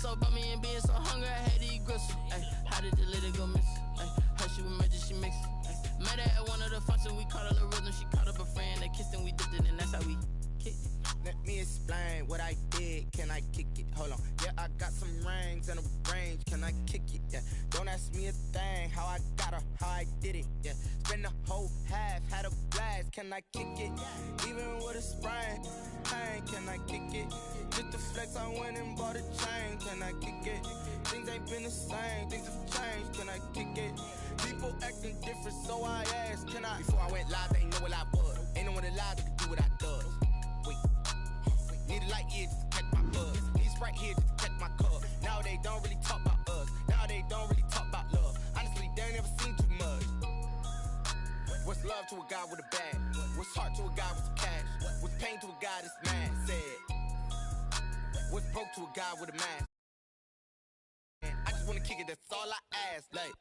so about me and being so hungry, I had to eat gristle. Ay, how did the lady go miss? Ay, how she was magic, she mixed. Met her at one of the functions, we caught her the rhythm. She caught up a friend, they kissed and we dipped it, and that's how we kicked it. Let me explain what I did. Can I kick it? Hold on. Yeah, I got some rings and a range. Can I kick it? Yeah. Don't ask me a thing. How I got her, how I did it. Yeah. Spend the whole half, had a blast. Can I kick it? Even with a sprain. Pain, can I kick it? Just the flex, I went and bought a chain. Can I kick it? Things ain't been the same. Things have changed. Can I kick it? People acting different, so I asked, can I? Before I went live, they ain't know what I was. Ain't no one alive that could do what I does. Wait. Need a light here just to catch my buzz. Need Sprite here just to catch my cup. Now they don't really talk about us. Now they don't really talk about love. Honestly, they ain't never seen too much. What's love to a guy with a bag? What's heart to a guy with some cash? What's pain to a guy that's mad? Said. What's broke to a guy with a mask? I just wanna kick it, that's all I ask. Like,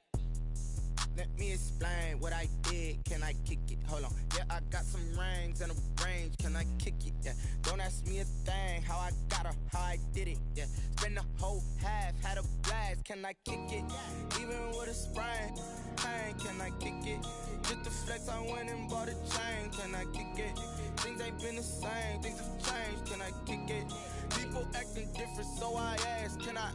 let me explain what I did. Can I kick it? Hold on. Yeah, I got some rings and a range. Can I kick it? Yeah. Don't ask me a thing. How I got her, how I did it. Yeah. Spend the whole half, had a blast. Can I kick it? Even with a sprain. Pain, can I kick it? Just the flex, I went and bought a chain. Can I kick it? Things ain't been the same. Things have changed. Can I kick it? People acting different, so I asked, can I?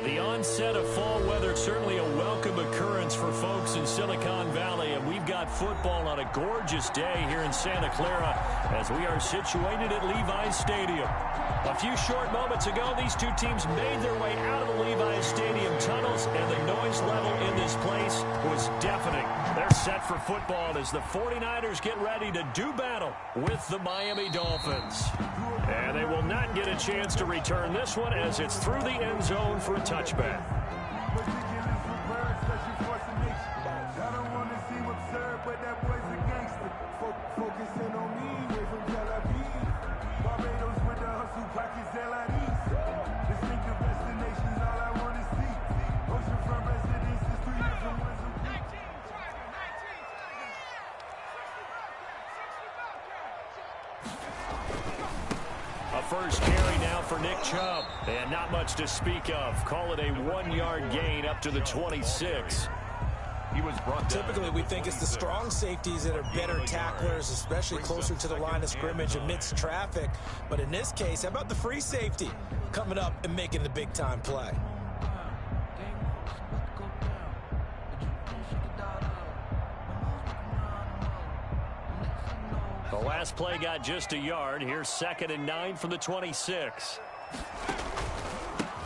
The onset of fall weather, certainly a welcome occurrence for folks in Silicon Valley, and we've got football on a gorgeous day here in Santa Clara as we are situated at Levi's Stadium. A few short moments ago, these two teams made their way out of the Levi's Stadium tunnels, and the noise level in this place was deafening. They're set for football as the 49ers get ready to do battle with the Miami Dolphins. And they will not get a chance to return this one as it's through the end zone for a touchback. First carry now for Nick Chubb. And not much to speak of. Call it a 1-yard gain up to the 26. He was brought down. Typically, we think it's the strong safeties that are better tacklers, especially closer to the line of scrimmage amidst traffic. But in this case, how about the free safety coming up and making the big-time play? The last play got just a yard. Here's 2nd and 9 from the 26.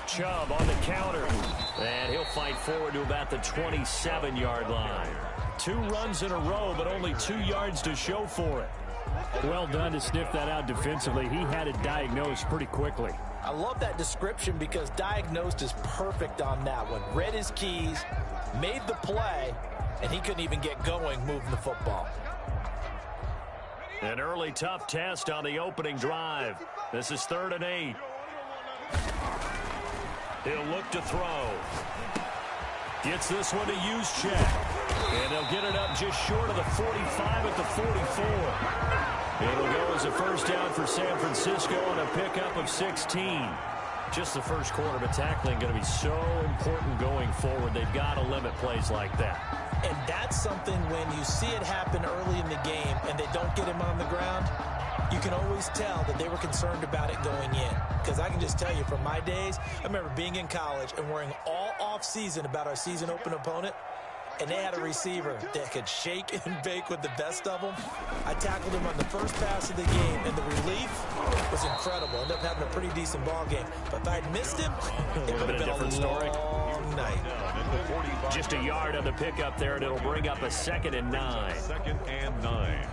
Chubb on the counter. And he'll fight forward to about the 27-yard line. 2 runs in a row, but only 2 yards to show for it. Well done to sniff that out defensively. He had it diagnosed pretty quickly. I love that description because diagnosed is perfect on that one. Read his keys, made the play, and he couldn't even get going moving the football. An early tough test on the opening drive. This is 3rd and 8. He'll look to throw. Gets this one to use check. And they'll get it up just short of the 45 at the 44. It'll go as a first down for San Francisco and a pickup of 16. Just the first quarter, but tackling going to be so important going forward. They've got to limit plays like that. And that's something when you see it happen early in the game and they don't get him on the ground, you can always tell that they were concerned about it going in. Because I can just tell you from my days, I remember being in college and worrying all off-season about our season open opponent, and they had a receiver that could shake and bake with the best of them. I tackled him on the first pass of the game, and the relief was incredible. Ended up having a pretty decent ball game. But if I had missed him, it would have been a different story. Night. Just a yard on the pickup there, and it'll bring up a 2nd and 9. 2nd and 9.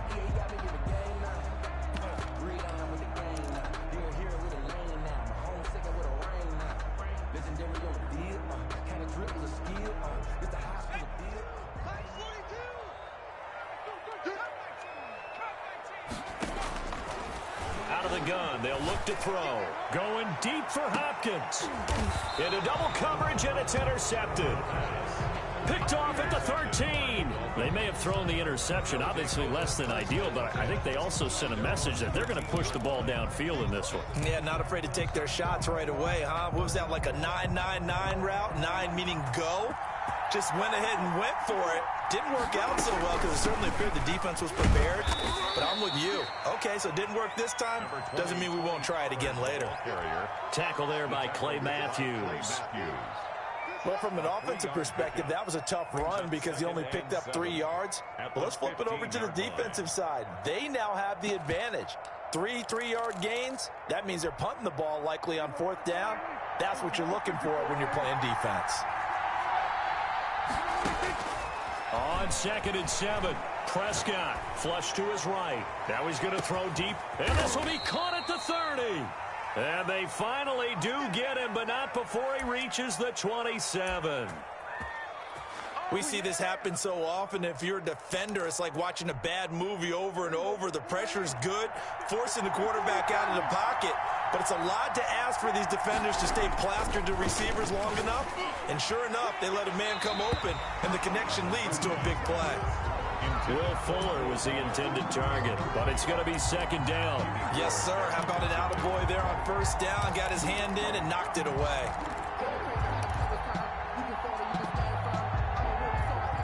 Out of the gun, they'll look to throw. Going deep for Hopkins. Into double coverage, and it's intercepted. Picked off at the 13. They may have thrown the interception, obviously less than ideal, but I think they also sent a message that they're going to push the ball downfield in this one. Yeah, not afraid to take their shots right away, huh? What was that, like a 9-9-9 route? 9 meaning go? Just went ahead and went for it. Didn't work out so well because it certainly appeared the defense was prepared. But I'm with you. Okay, so it didn't work this time. Doesn't mean we won't try it again later. Tackle there by Clay Matthews. Well, from an offensive perspective, that was a tough run because he only picked up 3 yards. But let's flip it over to the defensive side. They now have the advantage. 3 3-yard gains. That means they're punting the ball likely on 4th down. That's what you're looking for when you're playing defense. On 2nd and 7, Prescott flush to his right. Now he's going to throw deep, and this will be caught at the 30. And they finally do get him, but not before he reaches the 27. We see this happen so often. If you're a defender, it's like watching a bad movie over and over. The pressure's good, forcing the quarterback out of the pocket. But it's a lot to ask for these defenders to stay plastered to receivers long enough. And sure enough, they let a man come open, and the connection leads to a big play. Will Fuller was the intended target, but it's going to be 2nd down. Yes, sir. How about an attaboy there on 1st down? Got his hand in and knocked it away.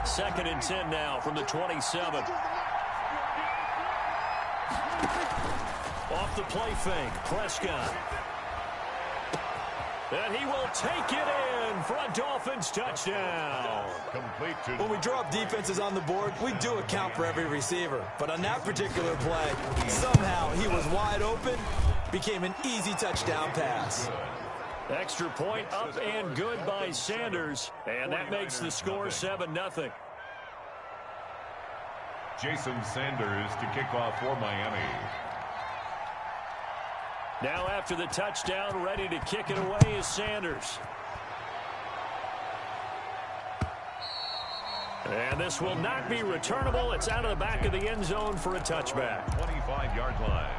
2nd and 10 now from the 27. Off the play fake, Prescott. And he will take it in for a Dolphins touchdown. When we draw up defenses on the board, we do account for every receiver. But on that particular play, somehow he was wide open, became an easy touchdown pass. Extra point up and good by Sanders. And that makes the score 7-0. Jason Sanders to kick off for Miami. Now after the touchdown, ready to kick it away is Sanders. And this will not be returnable. It's out of the back of the end zone for a touchback. 25-yard line.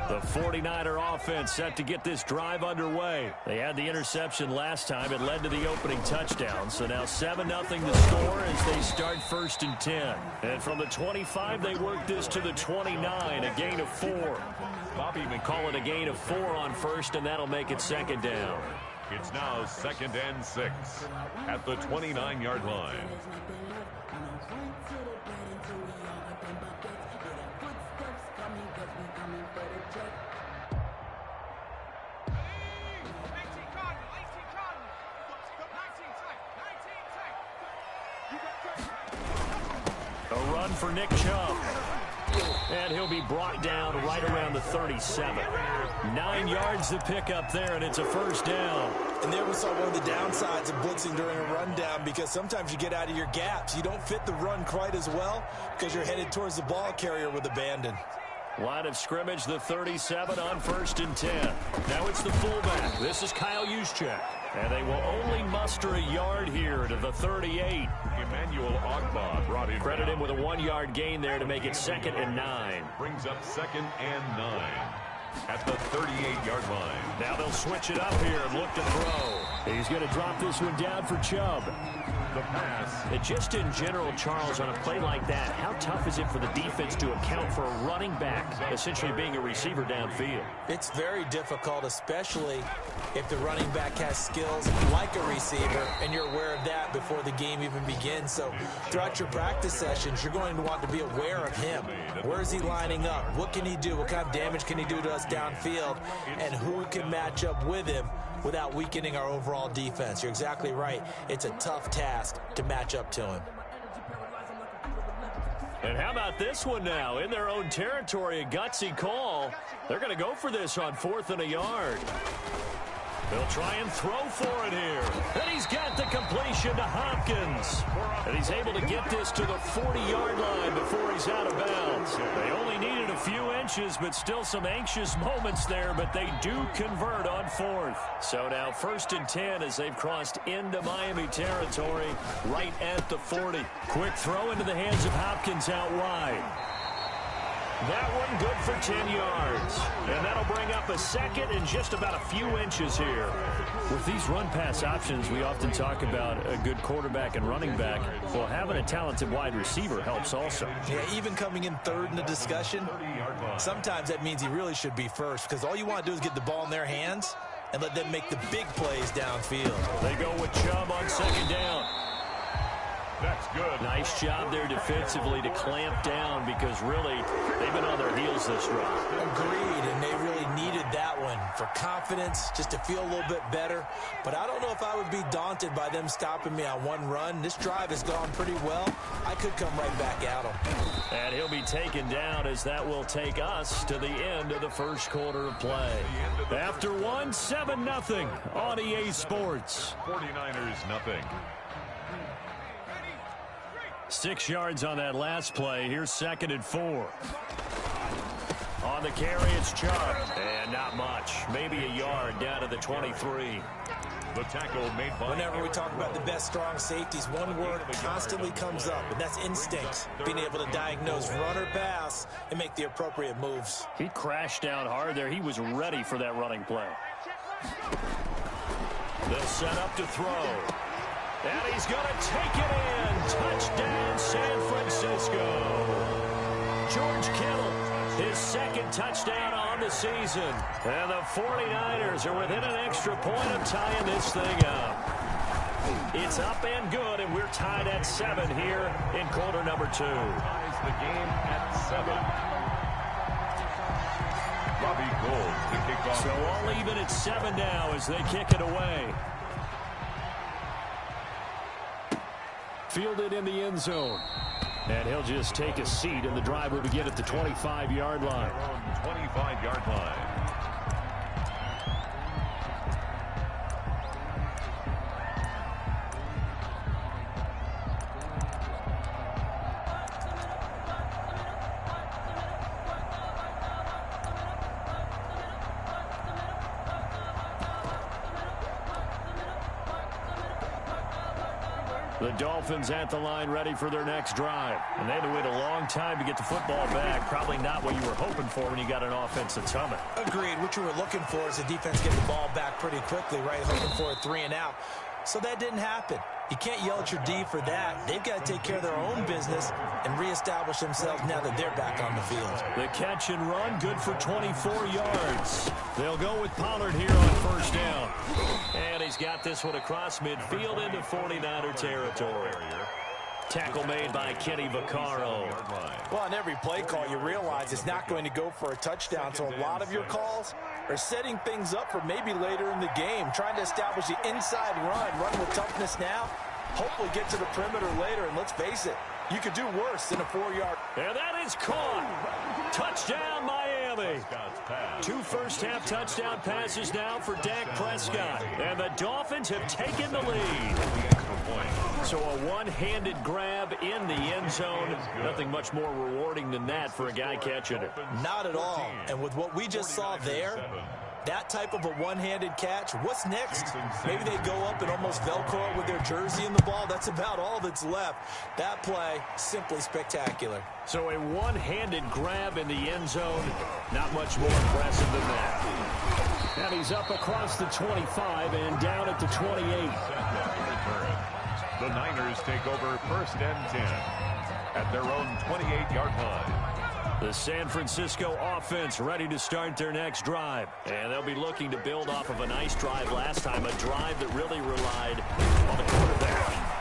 The 49er offense set to get this drive underway. They had the interception last time. It led to the opening touchdown. So now 7-0 the score as they start 1st and 10. And from the 25, they work this to the 29, a gain of 4. Bobby call it a gain of 4 on 1st, and that'll make it 2nd down. It's now 2nd and 6 at the 29-yard line. A run for Nick Chubb. And he'll be brought down right around the 37. 9 yards to pick up there, and it's a 1st down. And there we saw one of the downsides of blitzing during a rundown, because sometimes you get out of your gaps. You don't fit the run quite as well because you're headed towards the ball carrier with abandon. Line of scrimmage, the 37 on 1st and 10. Now it's the fullback. This is Kyle Juszczyk. And they will only muster a yard here to the 38. Emmanuel Ogba brought in. Credit him with a 1-yard gain there to make it 2nd and 9. Brings up 2nd and 9 at the 38-yard line. Now they'll switch it up here and look to throw. He's going to drop this one down for Chubb. The pass. And just in general, Charles, on a play like that, how tough is it for the defense to account for a running back essentially being a receiver downfield? It's very difficult, especially if the running back has skills like a receiver, and you're aware of that before the game even begins. So throughout your practice sessions, you're going to want to be aware of him. Where is he lining up? What can he do? What kind of damage can he do to us downfield? And who can match up with him without weakening our overall defense? You're exactly right. It's a tough task to match up to him. And how about this one now? In their own territory, a gutsy call. They're going to go for this on 4th and a yard. They'll try and throw for it here. And he's got the completion to Hopkins. And he's able to get this to the 40-yard line before he's out of bounds. They only needed a few inches, but still some anxious moments there, but they do convert on 4th. So now 1st and 10 as they've crossed into Miami territory right at the 40. Quick throw into the hands of Hopkins out wide. That one good for 10 yards. And that'll bring up a 2nd and just about a few inches here. With these run-pass options, we often talk about a good quarterback and running back. Well, having a talented wide receiver helps also. Yeah, even coming in 3rd in the discussion, sometimes that means he really should be first, because all you want to do is get the ball in their hands and let them make the big plays downfield. They go with Chubb on 2nd down. That's good. Nice job there defensively to clamp down, because really they've been on their heels this drive. Agreed, and they really needed that one for confidence, just to feel a little bit better. But I don't know if I would be daunted by them stopping me on one run. This drive has gone pretty well. I could come right back at them. And he'll be taken down, as that will take us to the end of the 1st quarter of play. After one, 7-0 on EA Sports. 49ers nothing. 6 yards on that last play. Here's 2nd and 4. On the carry, it's Chubb. And not much. Maybe a yard down to the 23. The tackle made by... Whenever we talk about the best strong safeties, one word constantly comes up, and that's instincts. Being able to diagnose run or pass and make the appropriate moves. He crashed down hard there. He was ready for that running play. They'll set up to throw. And he's going to take it in. Touchdown, San Francisco. George Kittle, his 2nd touchdown on the season. And the 49ers are within an extra point of tying this thing up. It's up and good, and we're tied at 7 here in quarter number 2. Ties the game at 7. Robbie Gould to kick off. So all even at 7 now as they kick it away. Fielded in the end zone. And he'll just take a seat, and the drive will begin at the 25-yard line. 25-yard line. The Dolphins at the line, ready for their next drive. And they had to wait a long time to get the football back. Probably not what you were hoping for when you got an offensive summit. Agreed. What you were looking for is the defense get the ball back pretty quickly, right? Hoping for a 3 and out. So that didn't happen. You can't yell at your D for that. They've got to take care of their own business and reestablish themselves now that they're back on the field. The catch and run, good for 24 yards. They'll go with Pollard here on 1st down. And he's got this one across midfield into 49er territory. Tackle made by Kenny Vaccaro. Well, on every play call, you realize it's not going to go for a touchdown. So a lot of your calls are setting things up for maybe later in the game, trying to establish the inside run with toughness now, hopefully get to the perimeter later. And let's face it, you could do worse than a 4-yard. And that is caught. Touchdown, Miami. 2 first-half touchdown passes now for Dak Prescott. And the Dolphins have taken the lead. So a one-handed grab in the end zone. Nothing much more rewarding than that for a guy catching it. Not at all. And with what we just saw there, that type of a one-handed catch, what's next? Maybe they go up and almost Velcro with their jersey in the ball. That's about all that's left. That play, simply spectacular. So a one-handed grab in the end zone. Not much more impressive than that. And he's up across the 25 and down at the 28. The Niners take over 1st and 10 at their own 28-yard line. The San Francisco offense ready to start their next drive. And they'll be looking to build off of a nice drive last time, a drive that really relied on the quarterback.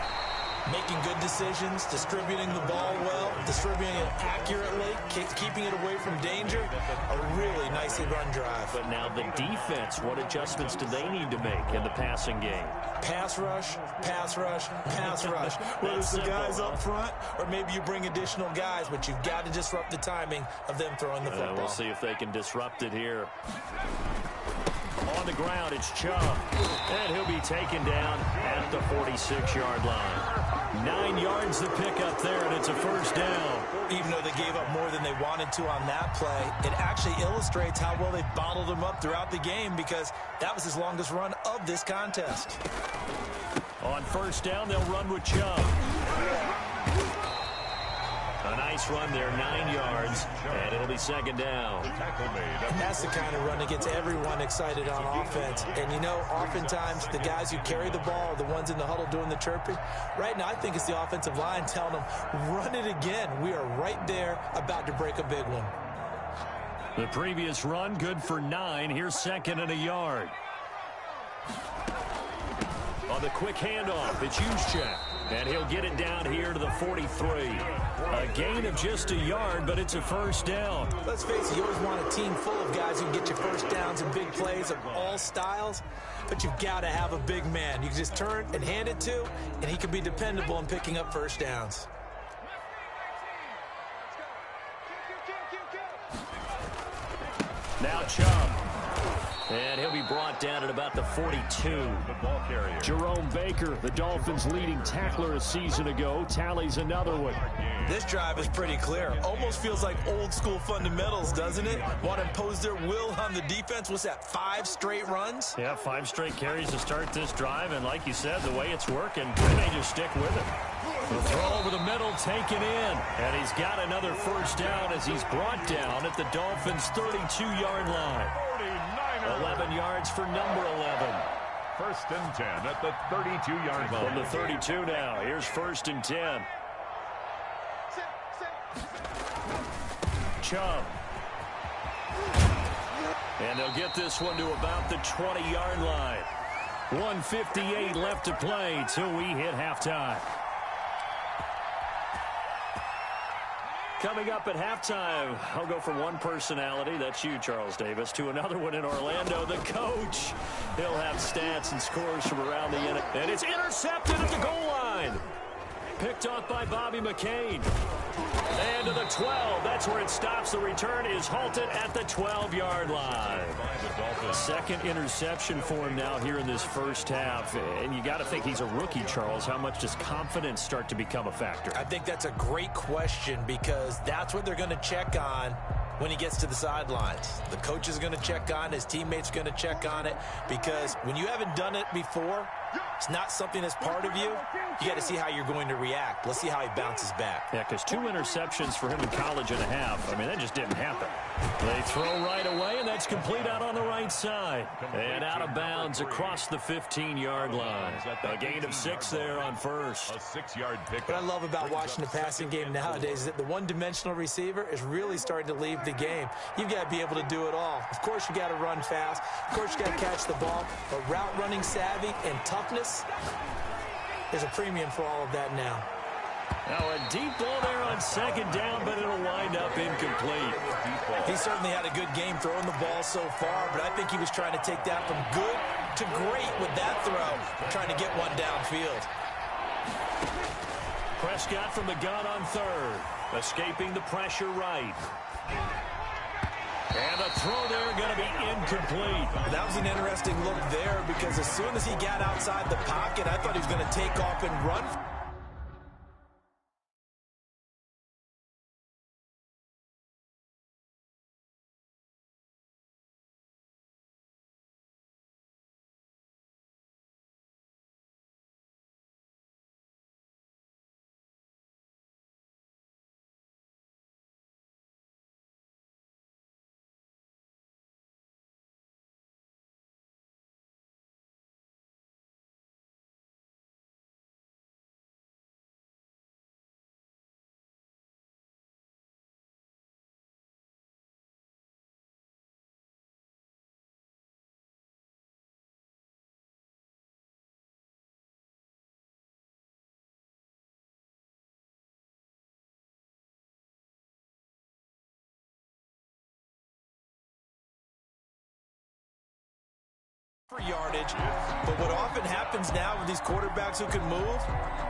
Making good decisions, distributing the ball well, distributing it accurately, keeping it away from danger. A really nicely run drive. But now the defense, what adjustments do they need to make in the passing game? Pass rush, pass rush, pass rush. Whether it's the guys up front or maybe you bring additional guys, but you've got to disrupt the timing of them throwing the football. We'll see if they can disrupt it here. On the ground, it's Chubb. And he'll be taken down at the 46-yard line. 9 yards to pick up there, and it's a first down. Even though they gave up more than they wanted to on that play, it actually illustrates how well they bottled him up throughout the game because that was his longest run of this contest. On first down, they'll run with Chubb. A nice run there, 9 yards, and it'll be second down. And that's the kind of run that gets everyone excited on offense. And, you know, oftentimes the guys who carry the ball are the ones in the huddle doing the chirping. Right now, I think it's the offensive line telling them, run it again. We are right there about to break a big one. The previous run, good for 9. Here's second and a yard. On the quick handoff, it's Juszczyk. And he'll get it down here to the 43. A gain of just a yard, but it's a first down. Let's face it, you always want a team full of guys who can get you first downs and big plays of all styles, but you've got to have a big man. You can just turn and hand it to, and he can be dependable in picking up first downs. Now Chubb. And he'll be brought down at about the 42. Ball carrier. Jerome Baker, the Dolphins' leading tackler a season ago, tallies another one. This drive is pretty clear. Almost feels like old school fundamentals, doesn't it? Want to impose their will on the defense. What's that, 5 straight runs? Yeah, 5 straight carries to start this drive. And like you said, the way it's working, they may just stick with it. The throw over the middle, taken in. And he's got another first down as he's brought down at the Dolphins' 32-yard line. 11 yards for number 11. 1st and 10 at the 32-yard line. From the 32 now, here's 1st and 10. Chubb. And they'll get this one to about the 20-yard line. 1:58 left to play till we hit halftime. Coming up at halftime, I'll go from one personality, that's you, Charles Davis, to another one in Orlando, the coach. He'll have stats and scores from around the end. And it's intercepted at the goal line. Picked off by Bobby McCain. And to the 12. That's where it stops. The return is halted at the 12-yard line. Second interception for him now here in this first half. And you got to think he's a rookie, Charles. How much does confidence start to become a factor? I think that's a great question because that's what they're going to check on when he gets to the sidelines. The coach is going to check on it. His teammates are going to check on it because when you haven't done it before, it's not something that's part of you. You got to see how you're going to react. Let's see how he bounces back. Yeah, because 2 interceptions for him in college and a half. I mean, that just didn't happen. They throw right away, and that's complete out on the right side. And out of bounds across the 15-yard line. A gain of 6 there on first. A 6-yard pick. What I love about watching the passing game nowadays is that the one-dimensional receiver is really starting to leave the game. You've got to be able to do it all. Of course, you got to run fast. Of course, you got to catch the ball. But route running savvy and toughness, there's a premium for all of that now. Now a deep ball there on second down, but it'll wind up incomplete. He certainly had a good game throwing the ball so far, but I think he was trying to take that from good to great with that throw, trying to get one downfield. Prescott from the gun on third, escaping the pressure right. And the throw there going to be incomplete. That was an interesting look there because as soon as he got outside the pocket, I thought he was going to take off and run. For yardage, but what often happens now with these quarterbacks who can move,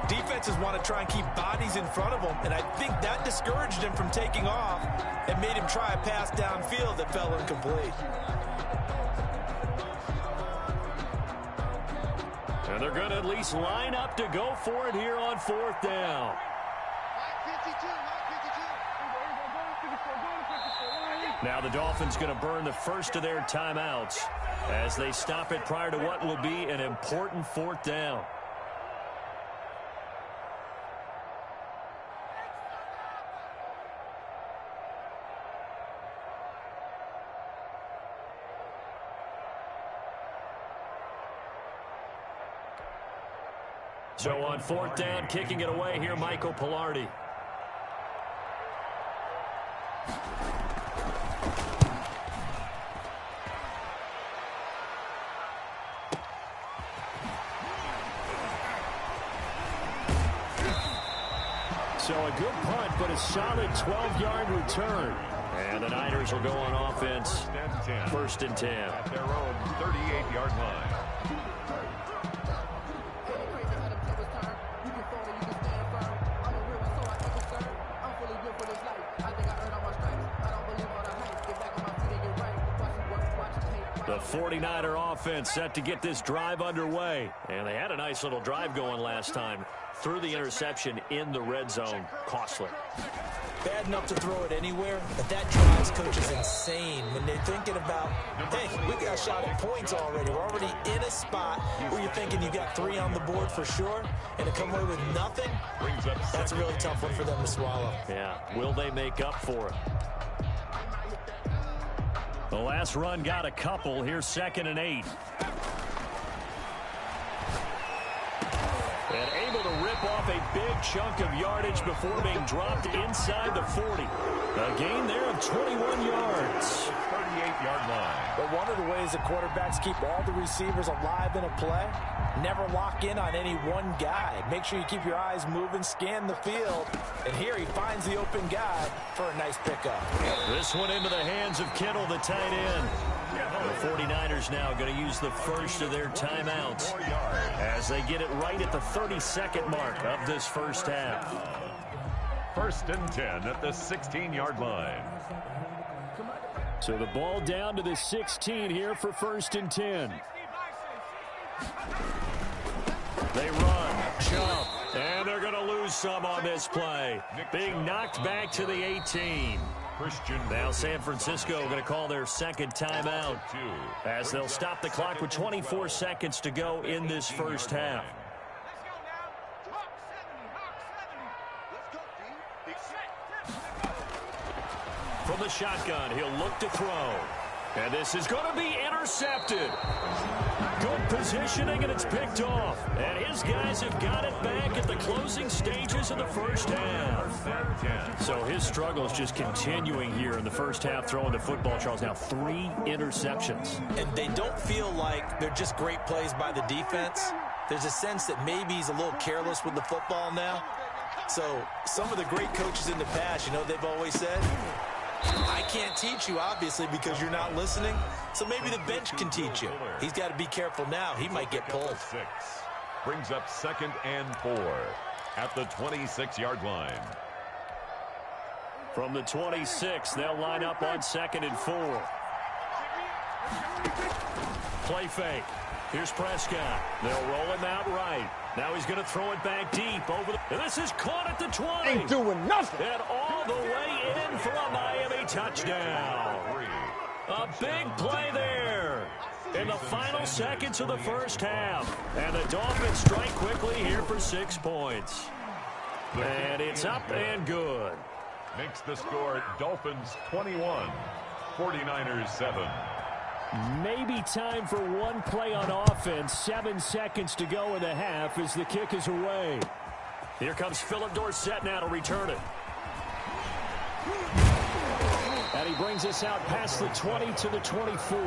defenses want to try and keep bodies in front of them, and I think that discouraged him from taking off and made him try a pass downfield that fell incomplete. And they're going to at least line up to go for it here on 4th down. Now the Dolphins going to burn the first of their timeouts as they stop it prior to what will be an important 4th down. So on 4th down, kicking it away here, Michael Pilardi. So a good punt, but a solid 12-yard return. And the Niners will go on offense. 1st and 10. At their own 38-yard line. The 49er offense set to get this drive underway. And they had a nice little drive going last time. Threw the interception in the red zone. Costly. Bad enough to throw it anywhere, but that drives coaches insane when they're thinking about, hey, we got a shot at points already. We're already in a spot where you're thinking you got 3 on the board for sure, and to come away with nothing, that's a really tough one for them to swallow. Yeah, will they make up for it? The last run got a couple. Here's 2nd and 8. And able to rip off a big chunk of yardage before being dropped inside the 40. A gain there of 21 yards. 38-yard line. But one of the ways that quarterbacks keep all the receivers alive in a play, never lock in on any one guy. Make sure you keep your eyes moving, scan the field. And here he finds the open guy for a nice pickup. This one into the hands of Kittle, the tight end. The 49ers now going to use the first of their timeouts as they get it right at the 32nd mark of this first half. 1st and 10 at the 16-yard line. So the ball down to the 16 here for 1st and 10. They run, jump, and they're going to lose some on this play. Being knocked back to the 18. Now San Francisco going to call their 2nd timeout as they'll stop the clock with 24 seconds to go in this first half. From the shotgun, he'll look to throw. And this is going to be intercepted. Good positioning, and it's picked off. And his guys have got it back at the closing stages of the first half. So his struggle is just continuing here in the first half, throwing the football, Charles. Now 3 interceptions. And they don't feel like they're just great plays by the defense. There's a sense that maybe he's a little careless with the football now. So some of the great coaches in the past, you know, they've always said, I can't teach you, obviously, because you're not listening. So maybe the bench can teach you. He's got to be careful now. He might get pulled. 6 brings up 2nd and 4 at the 26-yard line. From the 26, they'll line up on 2nd and 4. Play fake. Here's Prescott. They'll roll him out right. Now he's going to throw it back deep over the... And this is caught at the 20. Ain't doing nothing. And all the way in for a Miami touchdown. A big play there in the final seconds of the first half. And the Dolphins strike quickly here for 6 points. And it's up and good. Makes the score Dolphins 21, 49ers 7. Maybe time for one play on offense. 7 seconds to go in the half as the kick is away. Here comes Philip Dorsett now to return it. And he brings us out past the 20 to the 24.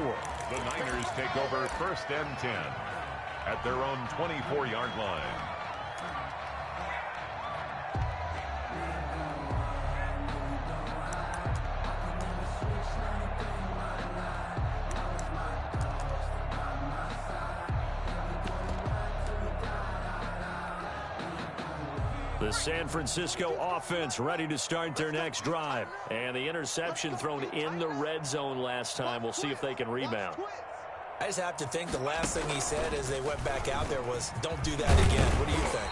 The Niners take over 1st and 10 at their own 24-yard line. The San Francisco offense ready to start their next drive. And the interception thrown in the red zone last time. We'll see if they can rebound. I just have to think the last thing he said as they went back out there was, don't do that again. What do you think?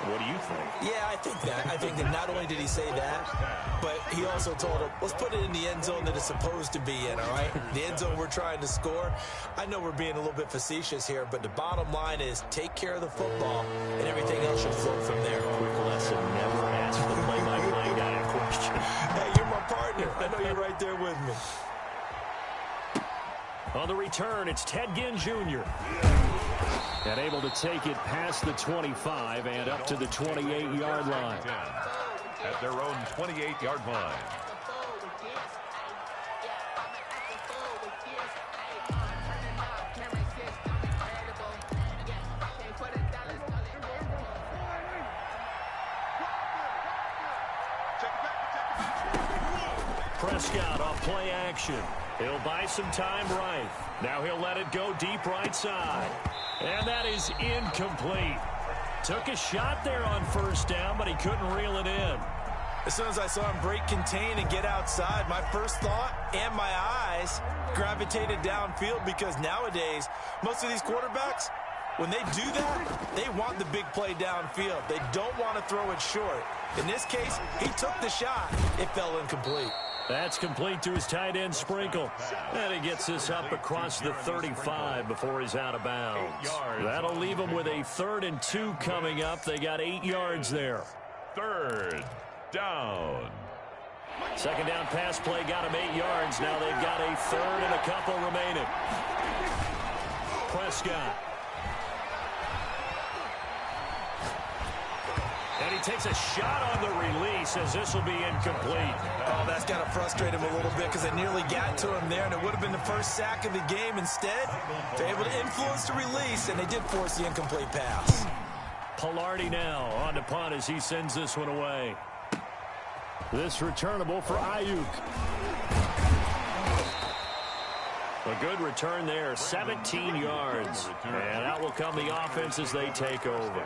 What do you think? Yeah, I think that. I think that not only did he say that, but he also told him, let's put it in the end zone that it's supposed to be in, all right? The end zone we're trying to score. I know we're being a little bit facetious here, but the bottom line is take care of the football, and everything else should flow from there. Quick lesson, never ask the play-by-play guy a question. Hey, you're my partner. I know you're right there with me. On the return, it's Ted Ginn Jr. And able to take it past the 25 and up to the 28-yard line. At their own 28-yard line. Prescott off play action. He'll buy some time right. Now he'll let it go deep right side. And that is incomplete. Took a shot there on 1st down, but he couldn't reel it in. As soon as I saw him break contain and get outside, my first thought and my eyes gravitated downfield, because nowadays, most of these quarterbacks, when they do that, they want the big play downfield. They don't want to throw it short. In this case, he took the shot. It fell incomplete. That's complete to his tight end Sprinkle. And he gets this up across the 35 before he's out of bounds. That'll leave him with a 3rd and 2 coming up. They got 8 yards there. 3rd down. 2nd down pass play got him 8 yards. Now they've got a 3rd and a couple remaining. Prescott. And he takes a shot on the release as this will be incomplete. Oh, that's got to frustrate him a little bit, because they nearly got to him there, and it would have been the first sack of the game. Instead, they're able to influence the release, and they did force the incomplete pass. Pilardi now on to punt as he sends this one away. This returnable for Ayuk. A good return there, 17 yards. And out will come the offense as they take over.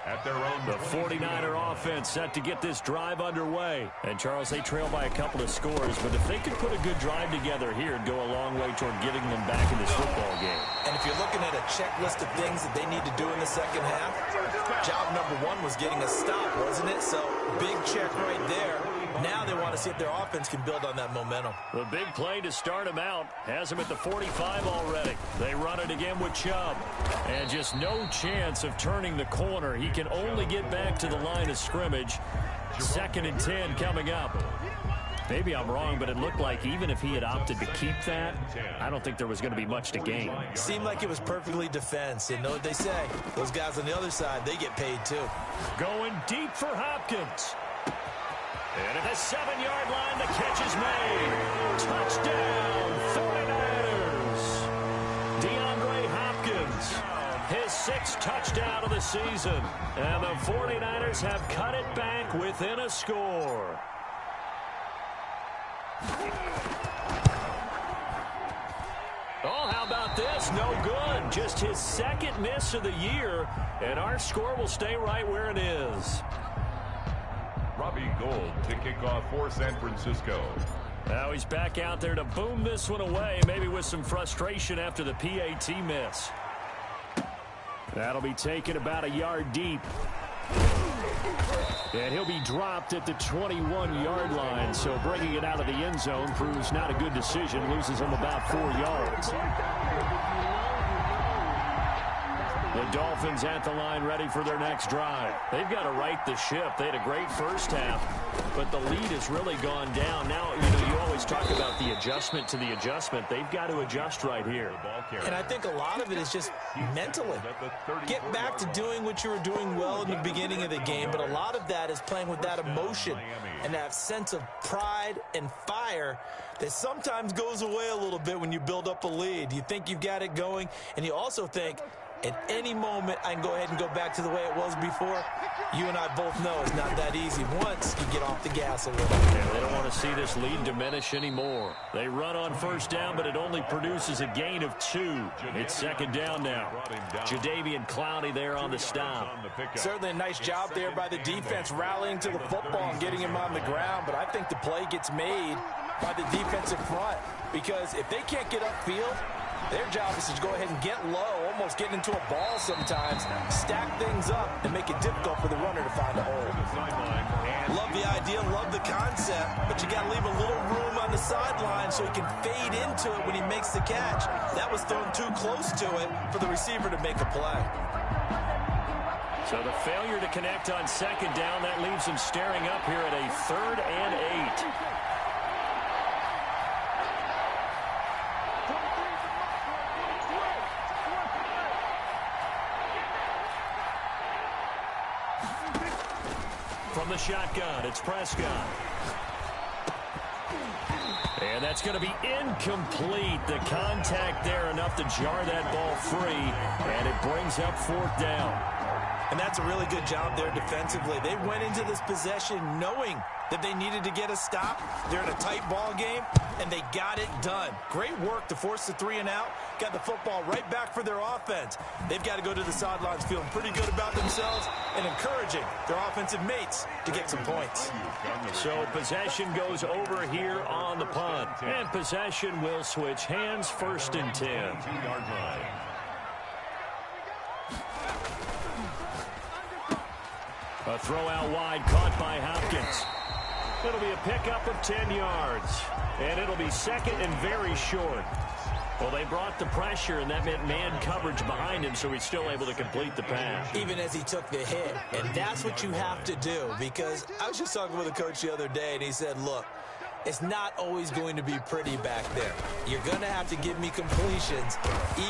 At their own, the 49er offense set to get this drive underway. And, Charles, they trail by a couple of scores, but if they could put a good drive together here, it'd go a long way toward getting them back in this football game. And if you're looking at a checklist of things that they need to do in the second half, job number 1 was getting a stop, wasn't it? So, big check right there. Now they want to see if their offense can build on that momentum. The big play to start him out has him at the 45 already. They run it again with Chubb. And just no chance of turning the corner. He can only get back to the line of scrimmage. 2nd and 10 coming up. Maybe I'm wrong, but it looked like even if he had opted to keep that, I don't think there was going to be much to gain. Seemed like it was perfectly defense. You know what they say? Those guys on the other side, they get paid too. Going deep for Hopkins. And at the 7-yard line, the catch is made. Touchdown, 49ers. DeAndre Hopkins, his 6th touchdown of the season. And the 49ers have cut it back within a score. Oh, how about this? No good. Just his 2nd miss of the year. And our score will stay right where it is. Robbie Gold to kick off for San Francisco. Now he's back out there to boom this one away, maybe with some frustration after the PAT miss. That'll be taken about a yard deep. And he'll be dropped at the 21-yard line, so bringing it out of the end zone proves not a good decision, loses him about 4 yards. The Dolphins at the line ready for their next drive. They've got to right the ship. They had a great first half, but the lead has really gone down. Now, you always talk about the adjustment to the adjustment. They've got to adjust right here. And I think a lot of it is just mentally. Get back to doing what you were doing well in the beginning of the game, but a lot of that is playing with that emotion and that sense of pride and fire that sometimes goes away a little bit when you build up a lead. You think you've got it going, and you also think, at any moment, I can go ahead and go back to the way it was before. You and I both know it's not that easy once you get off the gas a little. Yeah, they don't want to see this lead diminish anymore. They run on first down, but it only produces a gain of 2. It's second down now. Jadeveon Clowney there on the stop. Certainly a nice job there by the defense rallying to the football and getting him on the ground, but I think the play gets made by the defensive front because if they can't get upfield, their job is to go ahead and get low, almost getting into a ball sometimes, stack things up, and make it difficult for the runner to find a hole. Love the idea, love the concept, but you got to leave a little room on the sideline so he can fade into it when he makes the catch. That was thrown too close to it for the receiver to make a play. So the failure to connect on second down, that leaves him staring up here at a 3rd and 8. From the shotgun, it's Prescott. And that's going to be incomplete. The contact there enough to jar that ball free, and it brings up 4th down. And that's a really good job there defensively. They went into this possession knowing that they needed to get a stop. They're in a tight ball game, and they got it done. Great work to force the 3 and out. Got the football right back for their offense. They've got to go to the sidelines feeling pretty good about themselves and encouraging their offensive mates to get some points. So possession goes over here on the punt. And possession will switch hands, 1st and 10. 2-yard line. A throw out wide caught by Hopkins. It'll be a pickup of 10 yards. And it'll be 2nd and very short. Well, they brought the pressure, and that meant man coverage behind him, so he's still able to complete the pass. Even as he took the hit. And that's what you have to do, because I was just talking with a coach the other day, and he said, look, it's not always going to be pretty back there. You're going to have to give me completions.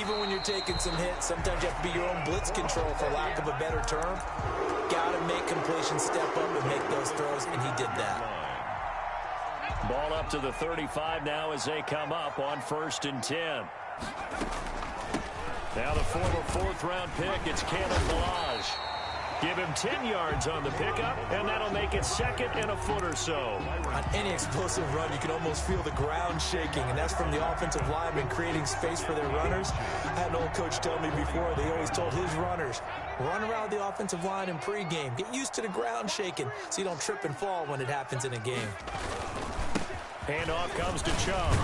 Even when you're taking some hits, sometimes you have to be your own blitz control, for lack of a better term. Got to make completions, step up and make those throws, and he did that. Ball up to the 35 now as they come up on 1st and 10. Now the former 4th-round pick, it's Kalen Ballage. Give him 10 yards on the pickup, and that'll make it 2nd and a foot or so. On any explosive run, you can almost feel the ground shaking, and that's from the offensive linemen creating space for their runners. I had an old coach tell me before, they always told his runners, run around the offensive line in pregame. Get used to the ground shaking so you don't trip and fall when it happens in a game. Handoff comes to Chubb.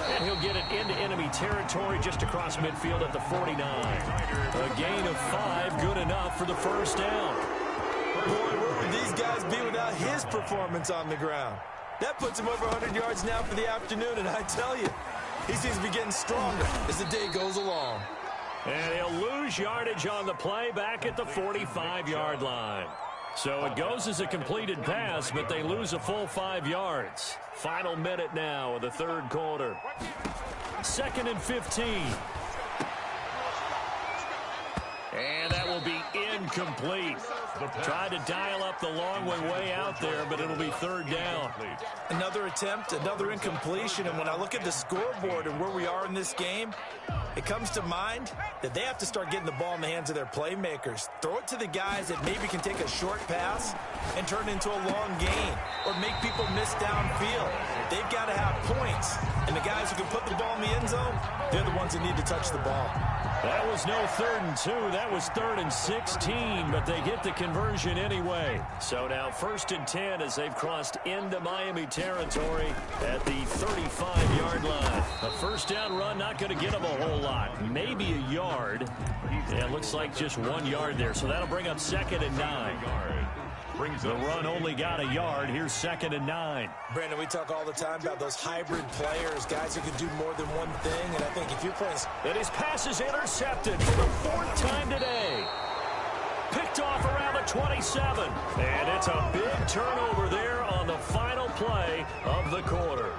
And he'll get it into enemy territory just across midfield at the 49. A gain of 5, good enough for the 1st down. Boy, where would these guys be without his performance on the ground? That puts him over 100 yards now for the afternoon, and I tell you, he seems to be getting stronger as the day goes along. And he'll lose yardage on the play back at the 45-yard line. So it goes as a completed pass, but they lose a full 5 yards. Final minute now of the 3rd quarter. 2nd and 15. And that will be incomplete. Tried to dial up the long one way out there, but it'll be 3rd down. Another attempt, another incompletion, and when I look at the scoreboard and where we are in this game, it comes to mind that they have to start getting the ball in the hands of their playmakers. Throw it to the guys that maybe can take a short pass and turn it into a long gain or make people miss downfield. They've got to have points, and the guys who can put the ball in the end zone, they're the ones that need to touch the ball. That was no 3rd and 2. That was 3rd and 16, but they get the conversion anyway. So now 1st and 10 as they've crossed into Miami territory at the 35-yard line. A first down run not going to get them a whole lot. Maybe a yard. Yeah, it looks like just 1 yard there. So that'll bring up 2nd and 9. The run only got a yard. Here's 2nd and 9. Brandon, we talk all the time about those hybrid players, guys who can do more than one thing. And I think if you're playing... And his pass is intercepted for the 4th time today. Picked off around the 27. And it's a big turnover there on the final play of the quarter.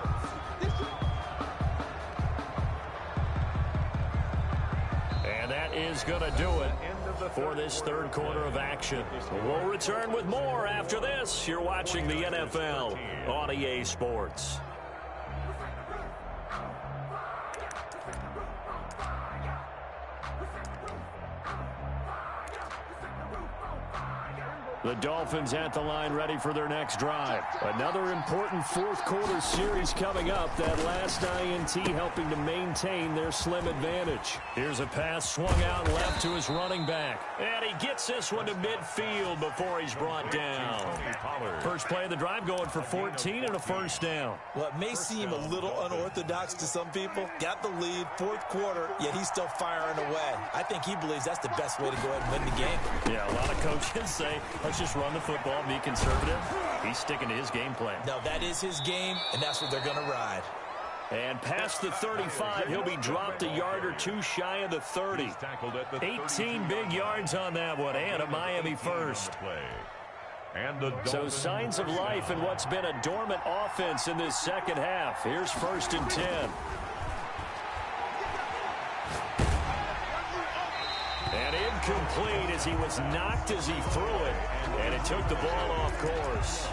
And that is going to do it for this 3rd quarter of action. We'll return with more after this. You're watching the NFL on EA Sports. The Dolphins at the line ready for their next drive. Another important 4th quarter series coming up. That last INT helping to maintain their slim advantage. Here's a pass swung out left to his running back. And he gets this one to midfield before he's brought down. First play of the drive going for 14 and a first down. Well, it may seem a little unorthodox to some people. Got the lead, 4th quarter, yet he's still firing away. I think he believes that's the best way to go ahead and win the game. Yeah, a lot of coaches say, let's just run the football, be conservative. He's sticking to his game plan. No, that is his game, and that's what they're going to ride. And past the 35, he'll be dropped a yard or two shy of the 30. 18 big yards on that one, and a Miami first. So signs of life in what's been a dormant offense in this second half. Here's 1st and 10. And incomplete as he was knocked as he threw it. And it took the ball off course.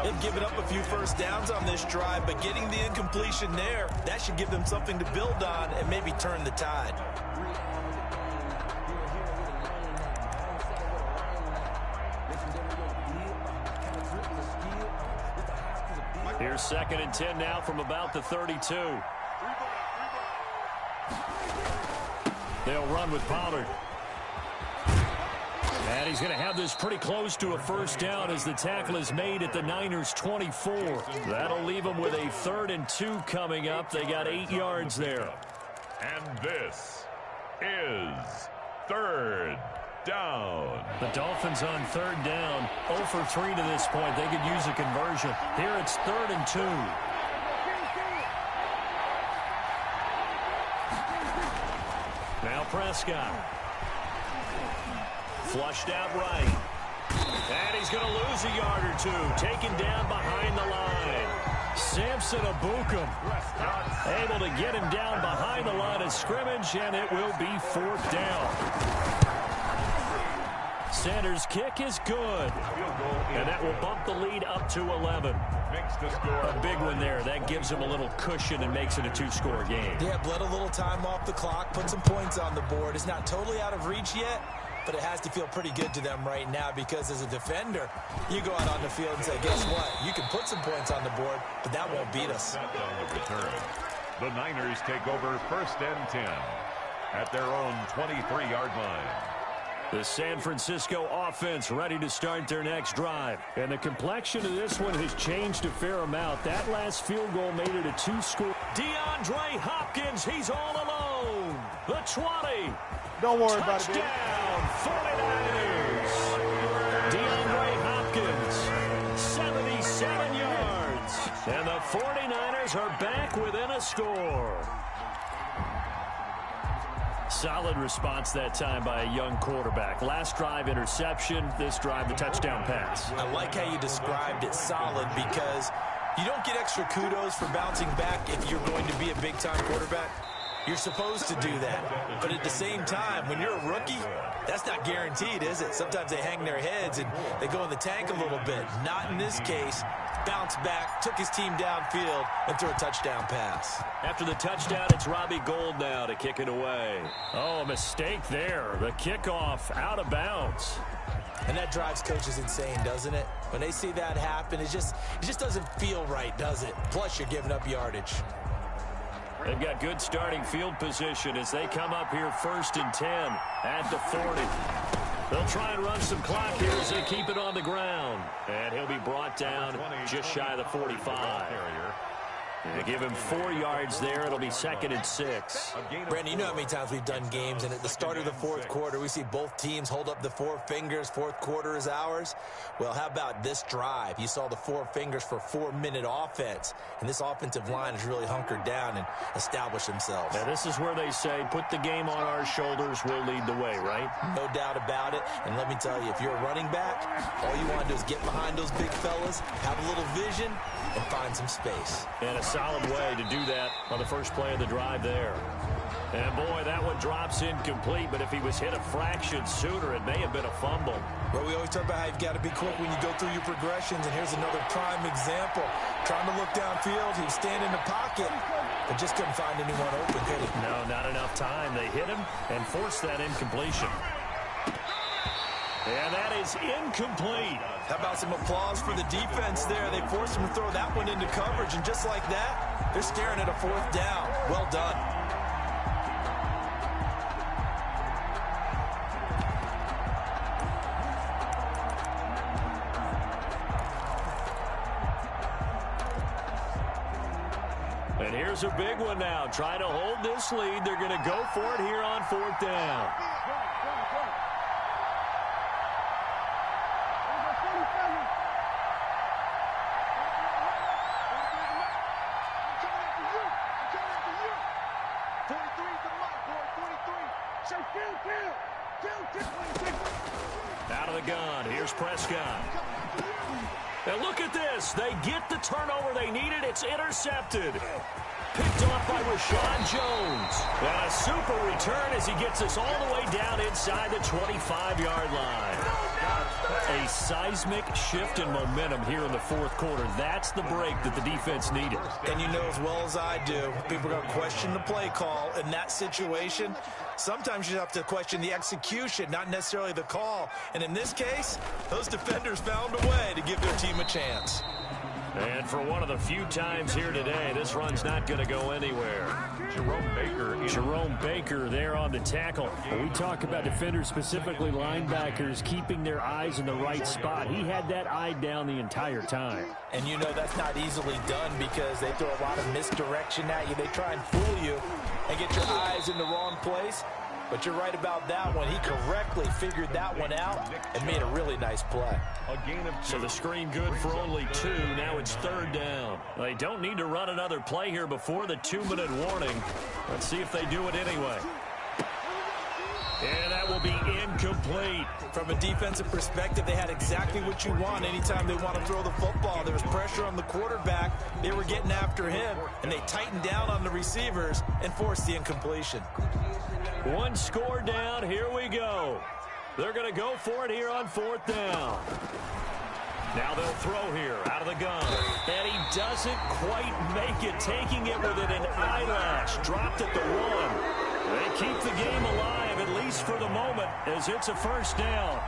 They've given up a few first downs on this drive, but getting the incompletion there, that should give them something to build on and maybe turn the tide. Here's 2nd and 10 now from about the 32. They'll run with Pollard. And he's going to have this pretty close to a first down as the tackle is made at the Niners' 24. That'll leave them with a 3rd and 2 coming up. They got 8 yards there. And this is 3rd down. The Dolphins on 3rd down, 0 for 3 to this point. They could use a conversion. Here it's 3rd and 2. Now Prescott. Flushed out right. And he's going to lose a yard or two. Taken down behind the line. Samson Abukum able to get him down behind the line of scrimmage, and it will be 4th down. Sanders' kick is good. And that will bump the lead up to 11. A big one there. That gives him a little cushion and makes it a 2-score game. Yeah, bled a little time off the clock, put some points on the board. It's not totally out of reach yet, but it has to feel pretty good to them right now because as a defender, you go out on the field and say, guess what? You can put some points on the board, but that won't beat us. The Niners take over 1st and 10 at their own 23-yard line. The San Francisco offense ready to start their next drive. And the complexion of this one has changed a fair amount. That last field goal made it a 2-score. DeAndre Hopkins, he's all alone. The 20. Don't worry about it. Touchdown, 49ers. DeAndre Hopkins, 77 yards. And the 49ers are back within a score. Solid response that time by a young quarterback. Last drive, interception. This drive, the touchdown pass. I like how you described it solid because you don't get extra kudos for bouncing back if you're going to be a big-time quarterback. You're supposed to do that. But at the same time, when you're a rookie, that's not guaranteed, is it? Sometimes they hang their heads and they go in the tank a little bit. Not in this case. bounced back, took his team downfield, and threw a touchdown pass. After the touchdown, it's Robbie Gould now to kick it away. Oh, a mistake there. The kickoff out of bounds. And that drives coaches insane, doesn't it? When they see that happen, it just doesn't feel right, does it? Plus, you're giving up yardage. They've got good starting field position as they come up here 1st and 10 at the 40. They'll try and run some clock here as they keep it on the ground. And he'll be brought down just shy of the 45. They give him 4 yards there. It'll be 2nd and 6. Brandon, you know how many times we've done games, and at the start of the 4th quarter, we see both teams hold up the 4 fingers. 4th quarter is ours. Well, how about this drive? You saw the 4 fingers for 4-minute offense, and this offensive line has really hunkered down and established themselves. Now, this is where they say, put the game on our shoulders, we'll lead the way, right? No doubt about it. And let me tell you, if you're a running back, all you want to do is get behind those big fellas, have a little vision, and find some space. And a solid way to do that on the first play of the drive there. And boy, that one drops incomplete, but if he was hit a fraction sooner, it may have been a fumble. Well, we always talk about how you've got to be quick when you go through your progressions, and here's another prime example. Trying to look downfield, he was standing in the pocket, but just couldn't find anyone open, could he? No, not enough time. They hit him and forced that incompletion. And that is incomplete. How about some applause for the defense there? They forced him to throw that one into coverage, and just like that, they're staring at a 4th down. Well done. And here's a big one now. Trying to hold this lead. They're going to go for it here on 4th down. Out of the gun. Here's Prescott. And look at this. They get the turnover they needed. It's intercepted. Picked off by Rashawn Jones. And a super return as he gets us all the way down inside the 25-yard line. A seismic shift in momentum here in the 4th quarter. That's the break that the defense needed. And you know as well as I do, people are going to question the play call in that situation. Sometimes you have to question the execution, not necessarily the call. And in this case, those defenders found a way to give their team a chance. And for one of the few times here today, this run's not going to go anywhere. Jerome Baker there on the tackle. When we talk about defenders, specifically linebackers, keeping their eyes in the right spot, he had that eye down the entire time. And you know that's not easily done because they throw a lot of misdirection at you. They try and fool you and get your eyes in the wrong place. But you're right about that one. He correctly figured that one out and made a really nice play. So the screen good for only 2. Now it's 3rd down. They don't need to run another play here before the 2-minute warning. Let's see if they do it anyway. And that will be incomplete. From a defensive perspective, they had exactly what you want anytime they want to throw the football. There was pressure on the quarterback. They were getting after him, and they tightened down on the receivers and forced the incompletion. 1 score down. Here we go. They're going to go for it here on 4th down. Now they'll throw here out of the gun. And he doesn't quite make it, taking it within an eyelash. Dropped at the 1. They keep the game alive, at least for the moment, as it's a 1st down.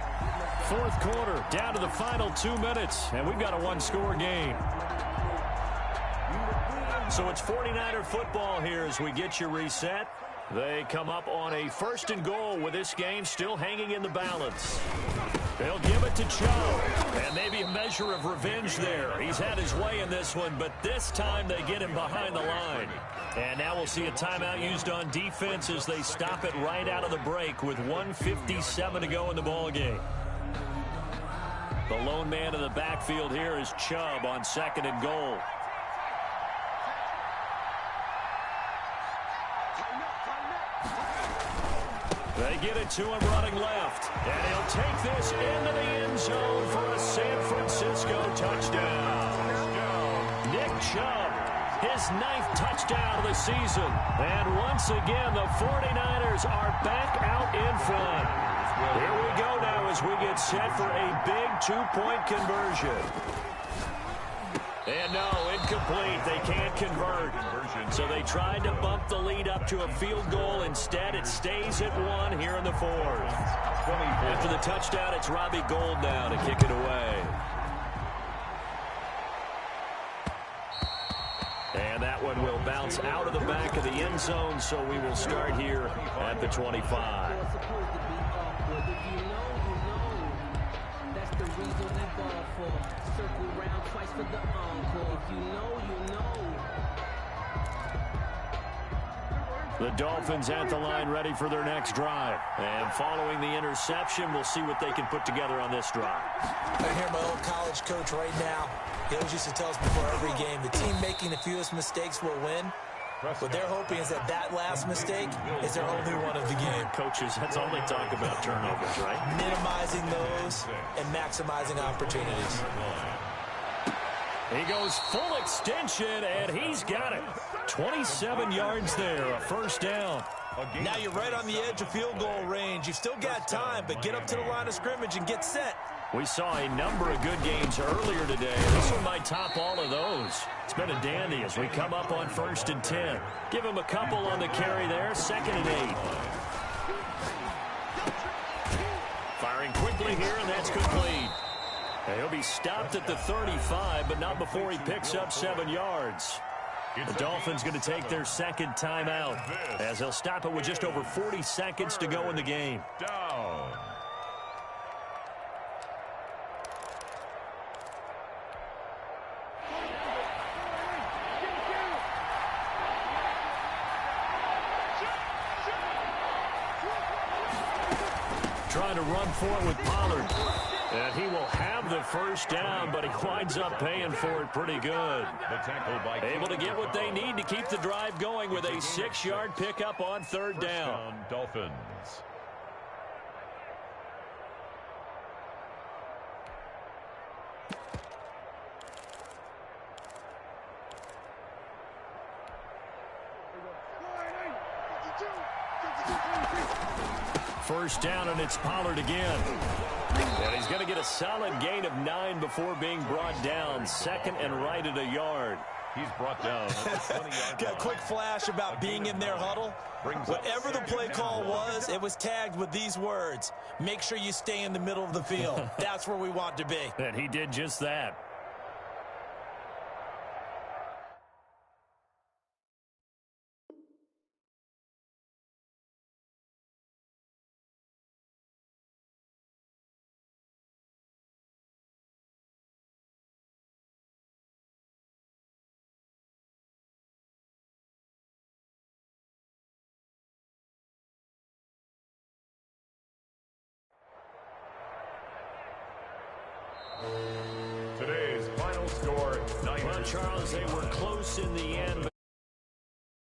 4th quarter, down to the final 2 minutes, and we've got a 1-score game. So it's 49er football here as we get you reset. They come up on a 1st and goal with this game still hanging in the balance. They'll give it to Chubb, and maybe a measure of revenge there. He's had his way in this one, but this time they get him behind the line. And now we'll see a timeout used on defense as they stop it right out of the break with 1:57 to go in the ballgame. The lone man in the backfield here is Chubb on 2nd and goal. They get it to him running left. And he'll take this into the end zone for a San Francisco touchdown. Nick Chubb, his 9th touchdown of the season. And once again, the 49ers are back out in front. Here we go now as we get set for a big 2-point conversion. And no, incomplete. They can't convert. So they tried to bump the lead up to a field goal. Instead, it stays at 1 here in the fourth. After the touchdown, it's Robbie Gould now to kick it away. And that one will bounce out of the back of the end zone, so we will start here at the 25. The Dolphins at the line ready for their next drive. And following the interception, we'll see what they can put together on this drive. I hear my old college coach right now. He always used to tell us before every game, the team making the fewest mistakes will win. What they're hoping is that that last mistake is their only one of the game. Coaches, that's all they talk about, turnovers, right? Minimizing those and maximizing opportunities. He goes full extension, and he's got it. 27 yards there, a first down. Now you're right on the edge of field goal range. You've still got time, but get up to the line of scrimmage and get set. We saw a number of good games earlier today. This one might top all of those. It's been a dandy as we come up on 1st and 10. Give him a couple on the carry there, 2nd and 8. Firing quickly here, and that's complete. He'll be stopped at the 35, but not before he picks up 7 yards. The Dolphins going to take their second timeout as they'll stop it with just over 40 seconds to go in the game. Down. Trying to run for it with Pollard. And he will have the first down, but he winds up paying for it pretty good. Able to get what they need to keep the drive going with a 6-yard pickup on 3rd down. Dolphins. First down, and it's Pollard again. And he's going to get a solid gain of 9 before being brought down. 2nd and right at a yard. He's brought down. Got a quick flash about being in their huddle. Whatever the play call was, it was tagged with these words. Make sure you stay in the middle of the field. That's where we want to be. And he did just that. Today's final score, 9. Well, Charles, they were close in the end, but